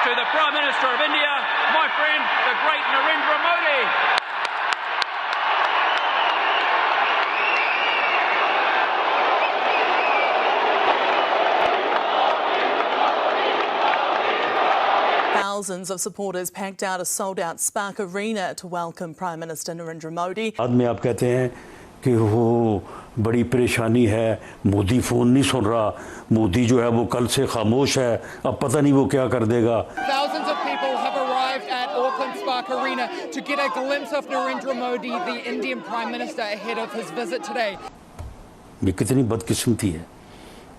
To the Prime Minister of India, my friend, the great Narendra Modi. Thousands of supporters packed out a sold-out Spark Arena to welcome Prime Minister Narendra Modi. बाद में आप कहते हैं कि वो बड़ी परेशानी है, मोदी फ़ोन नहीं सुन रहा, मोदी जो है वो कल से खामोश है, अब पता नहीं वो क्या कर देगा। Thousands of people have arrived at Auckland Spark Arena to get a glimpse of Narendra Modi, the Indian Prime Minister, ahead of his visit today. ये कितनी बदकिस्मती है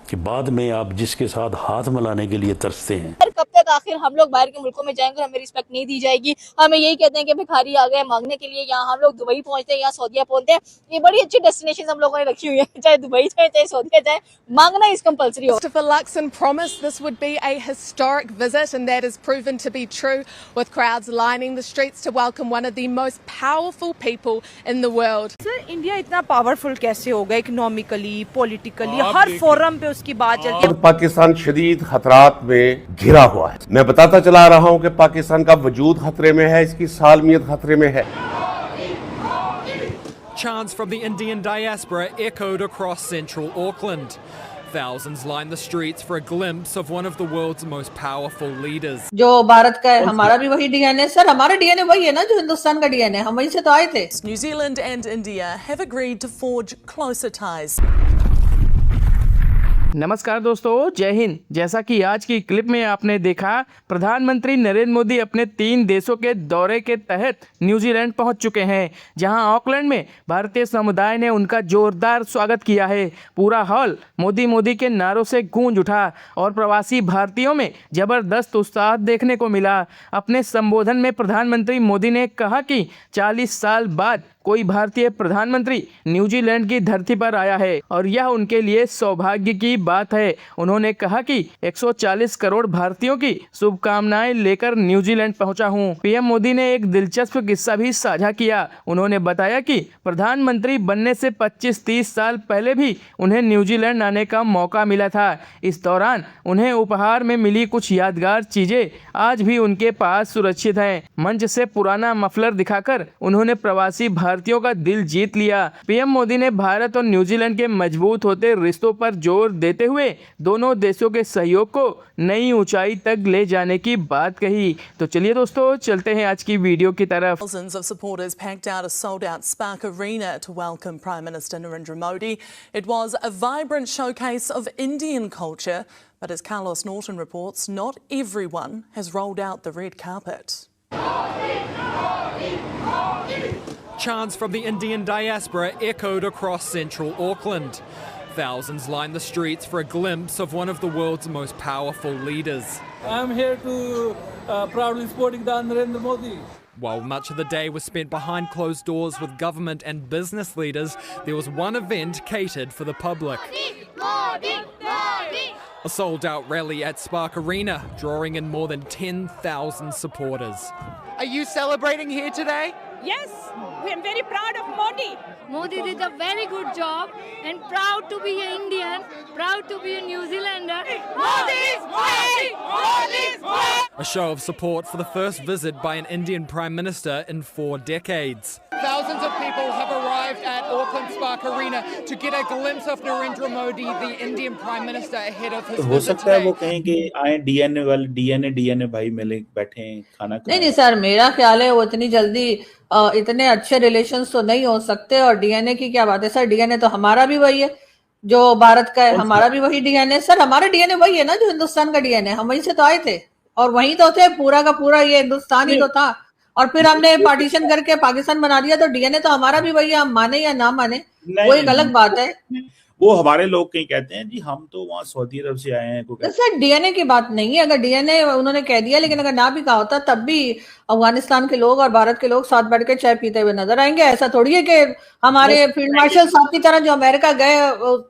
कि बाद में आप जिसके साथ हाथ मिलाने के लिए तरसते हैं। कब तक आखिर हम लोग बाहर के मुल्कों में जाएंगे, हमें रिस्पेक्ट नहीं दी जाएगी। हमें यही कहते हैं कि भिखारी आ गए मांगने के लिए, यहाँ हम लोग दुबई पहुंचते हैं, यहाँ सऊदीया पहुंचते हैं। ये बड़ी अच्छी डेस्टिनेशन हम लोगों ने रखी हुई है, चाहे दुबई जाए चाहे सऊदीया जाए, मांगना इस कंपल्सरी हो। Christopher Luxon promised this would be a historic visit, and that has proven to be true, with crowds lining the streets to welcome one of the most powerful people in the world. Sir, India इतना powerful कैसे होगा economically, politically, हर forum पे उसकी बात चलती है। पाकिस्तान शदीद खतरात में घिरा हुआ है। मैं बताता चला रहा हूं कि पाकिस्तान का वजूद खतरे में है, इसकी सालमियत खतरे में है। Chants from the Indian diaspora echoed across central Auckland. Thousands lined the streets for a glimpse of one of the world's most powerful leaders. जो भारत का है, हमारा भी वही डीएनए। सर, हमारा डीएनए वही है ना जो हिंदुस्तान का डीएनए, हम वहीं से तो आए थे। New Zealand and India have agreed to forge closer ties. नमस्कार दोस्तों, जय हिंद। जैसा कि आज की क्लिप में आपने देखा, प्रधानमंत्री नरेंद्र मोदी अपने 3 देशों के दौरे के तहत न्यूजीलैंड पहुंच चुके हैं, जहां ऑकलैंड में भारतीय समुदाय ने उनका जोरदार स्वागत किया है। पूरा हॉल मोदी मोदी के नारों से गूंज उठा और प्रवासी भारतीयों में जबरदस्त उत्साह देखने को मिला। अपने संबोधन में प्रधानमंत्री मोदी ने कहा कि 40 साल बाद कोई भारतीय प्रधानमंत्री न्यूजीलैंड की धरती पर आया है और यह उनके लिए सौभाग्य की बात है। उन्होंने कहा कि 140 करोड़ भारतीयों की शुभकामनाएं लेकर न्यूजीलैंड पहुंचा हूं। पीएम मोदी ने एक दिलचस्प किस्सा भी साझा किया। उन्होंने बताया कि प्रधानमंत्री बनने से 25-30 साल पहले भी उन्हें न्यूजीलैंड आने का मौका मिला था। इस दौरान उन्हें उपहार में मिली कुछ यादगार चीजें आज भी उनके पास सुरक्षित हैं। मंच से पुराना मफलर दिखाकर उन्होंने प्रवासी भारतीयों का दिल जीत लिया। पीएम मोदी ने भारत और न्यूजीलैंड के मजबूत होते रिश्तों पर जोर देते हुए दोनों देशों के सहयोग को नई ऊंचाई तक ले जाने की बात कही। तो चलिए दोस्तों, चलते हैं आज की वीडियो की तरफ। Thousands of supporters packed out a sold-out Spark Arena to welcome Prime Minister Narendra Modi. It was a vibrant showcase of Indian culture, but as Carlos Norton reports, not everyone has rolled out the red carpet. Chants from the Indian diaspora echoed across central Auckland. Thousands lined the streets for a glimpse of one of the world's most powerful leaders. I'm here to proudly supporting Narendra Modi. While much of the day was spent behind closed doors with government and business leaders, there was one event catered for the public. A sold-out rally at Spark Arena, drawing in more than 10,000 supporters. Are you celebrating here today? Yes, we are very proud of Modi. Modi did a very good job and proud to be an Indian, proud to be a New Zealander. A show of support for the first visit by an Indian Prime Minister in 4 decades. Thousands of people have arrived at Auckland Spark Arena to get a glimpse of Narendra Modi, the Indian Prime Minister, ahead of his हो visit सकता है वो today. कहें कि आए DNA वाले DNA भाई मिले बैठे हैं खाना खाएं। नहीं सर, मेरा ख्याल है वो इतनी जल्दी इतने अच्छे रिलेशंस तो नहीं हो सकते। और डीएनए की क्या बात है सर, डीएनए तो हमारा भी वही है जो भारत का है, हमारा भी वही डीएनए। सर, हमारा डीएनए वही है ना जो हिंदुस्तान का डीएनए, हम वहीं से तो आए थे और वहीं तो थे, पूरा का पूरा ये हिंदुस्तान ही तो था। और फिर हमने पार्टीशन करके पाकिस्तान बना दिया, तो डीएनए तो हमारा भी वही है, हम माने या ना माने वो एक अलग बात है। वो हमारे लोग कहीं कहते हैं जी हम तो वहाँ सऊदी अरब से आए हैं। तो सर, डीएनए की बात नहीं है। अगर डीएनए उन्होंने कह दिया, लेकिन अगर ना भी कहा होता तब भी अफगानिस्तान के लोग और भारत के लोग साथ बैठ के चाय पीते हुए नजर आएंगे। ऐसा थोड़ी है कि हमारे फील्ड मार्शल साहब की तरह जो अमेरिका गए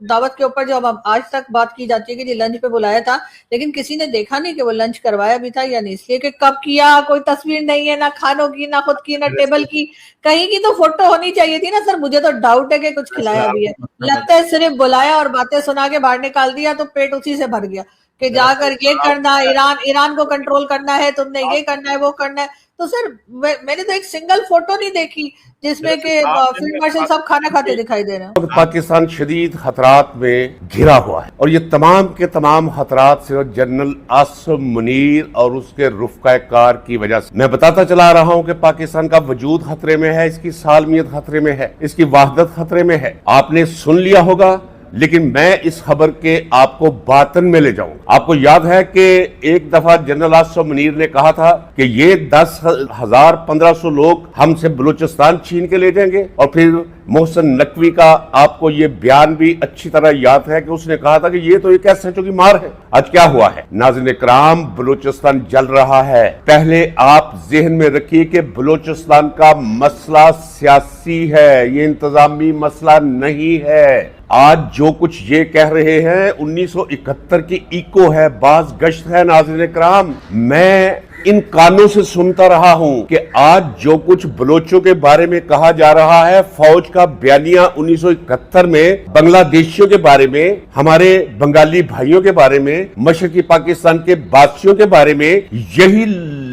दावत के ऊपर, जो अब आज तक बात की जाती है कि लंच पे बुलाया था, लेकिन किसी ने देखा नहीं कि वो लंच करवाया भी था या नहीं। इसलिए कि कब किया कोई तस्वीर नहीं है, ना खानों की, ना खुद की, ना टेबल की, कहीं की तो फोटो होनी चाहिए थी ना सर। मुझे तो डाउट है कि कुछ खिलाया भी है। लगता है सिर्फ बुलाया और बातें सुना के बाहर निकाल दिया, तो पेट उसी से भर गया कि जाकर ये करना, ईरान को कंट्रोल करना है, तुमने ये करना है, वो करना है। तो सर मैंने तो एक सिंगल फोटो नहीं देखी जिसमें कि फील्ड मार्शल साहब खाना खाते दिखाई दे रहे हैं। पाकिस्तान शदीद खतरात में घिरा हुआ है और ये तमाम के तमाम खतरात सिर्फ जनरल आसिम मुनीर और उसके रुफ़क़ाए कार की वजह से। मैं बताता चला रहा हूं कि पाकिस्तान का वजूद खतरे में है, इसकी सालमियत खतरे में है, इसकी वहदत खतरे में है। आपने सुन लिया होगा, लेकिन मैं इस खबर के आपको बातन में ले जाऊं। आपको याद है कि एक दफा जनरल आसिम मुनीर ने कहा था कि ये 10,000-1500 लोग हमसे बलूचिस्तान छीन के ले जाएंगे। और फिर मोहसिन नकवी का आपको ये बयान भी अच्छी तरह याद है कि उसने कहा था कि ये तो एक SHO की मार है। आज क्या हुआ है नाज़रीन कराम, बलूचिस्तान जल रहा है। पहले आप ज़हन में रखिए कि बलूचिस्तान का मसला सियासी है, ये इंतजामी मसला नहीं है। आज जो कुछ ये कह रहे हैं 1971 की इको है, बाज गश्त है। नाज़रीन कराम, मैं इन कानों से सुनता रहा हूं कि आज जो कुछ बलोचों के बारे में कहा जा रहा है, फौज का बयानिया 1971 में बांग्लादेशियों के बारे में, हमारे बंगाली भाइयों के बारे में, मशरकी पाकिस्तान के बासियों के बारे में, यही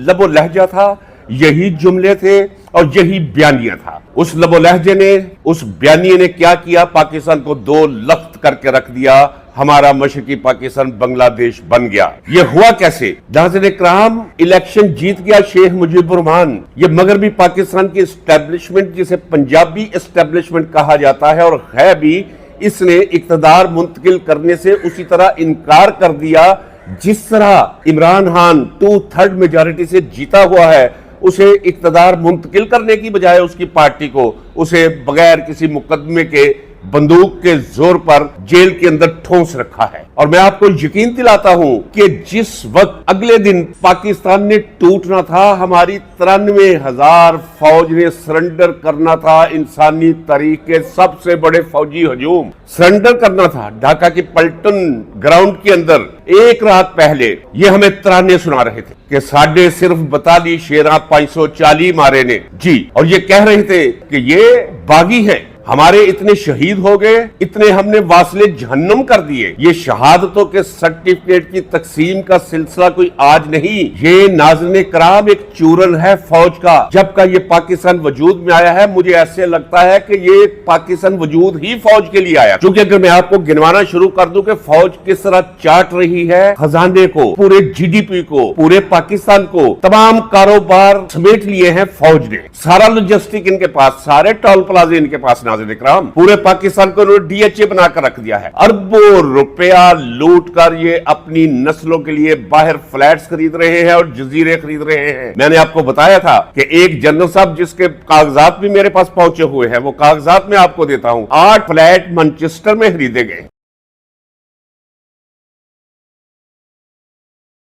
लबो लहजा था, यही जुमले थे और यही बयानिया था। उस लबो लहजे ने, उस बयानिए ने क्या किया, पाकिस्तान को दो लख्त करके रख दिया। हमारा मशरकी पाकिस्तान बांग्लादेश बन गया। ये हुआ कैसे? नाज़रीन कराम, इलेक्शन जीत गया शेख मुजीबुर रहमान। ये मगरबी पाकिस्तान की एस्टेब्लिशमेंट, जिसे पंजाबी एस्टेब्लिशमेंट कहा जाता है और है भी, इसने इक्तदार मुंतकिल करने से उसी तरह इनकार कर दिया जिस तरह इमरान खान 2/3 मेजॉरिटी से जीता हुआ है। उसे इक्तदार मुंतकिल करने की बजाय उसकी पार्टी को उसे बगैर किसी मुकदमे के बंदूक के जोर पर जेल के अंदर ठोंस रखा है। और मैं आपको यकीन दिलाता हूं कि जिस वक्त अगले दिन पाकिस्तान ने टूटना था, हमारी 93,000 फौज ने सरेंडर करना था। इंसानी तारीख के सबसे बड़े फौजी हजूम सरेंडर करना था। ढाका की पल्टन ग्राउंड के अंदर एक रात पहले ये हमें तराने सुना रहे थे कि साढ़े सिर्फ 42 शेरा 540 मारे ने जी, और ये कह रहे थे कि ये बागी है, हमारे इतने शहीद हो गए, इतने हमने वासले जहन्नुम कर दिए। ये शहादतों के सर्टिफिकेट की तकसीम का सिलसिला कोई आज नहीं, ये नाज़रीन कराम एक चूरन है फौज का। जब का ये पाकिस्तान वजूद में आया है, मुझे ऐसे लगता है कि ये पाकिस्तान वजूद ही फौज के लिए आया। क्योंकि अगर मैं आपको गिनवाना शुरू कर दूं कि फौज किस तरह चाट रही है खजाने को, पूरे GDP को, पूरे पाकिस्तान को, तमाम कारोबार समेट लिए हैं फौज ने। सारा लॉजिस्टिक इनके पास, सारे टोल प्लाजे इनके पास। पूरे पाकिस्तान को DHA बनाकर रख दिया है। अरबों रुपया लूट कर ये अपनी नस्लों के लिए बाहर फ्लैट्स खरीद रहे हैं और जजीरे खरीद रहे हैं। मैंने आपको बताया था कि एक जनरल साहब जिसके कागजात भी मेरे पास पहुंचे हुए हैं, वो कागजात मैं आपको देता हूं। 8 फ्लैट मैनचेस्टर में खरीदे गए।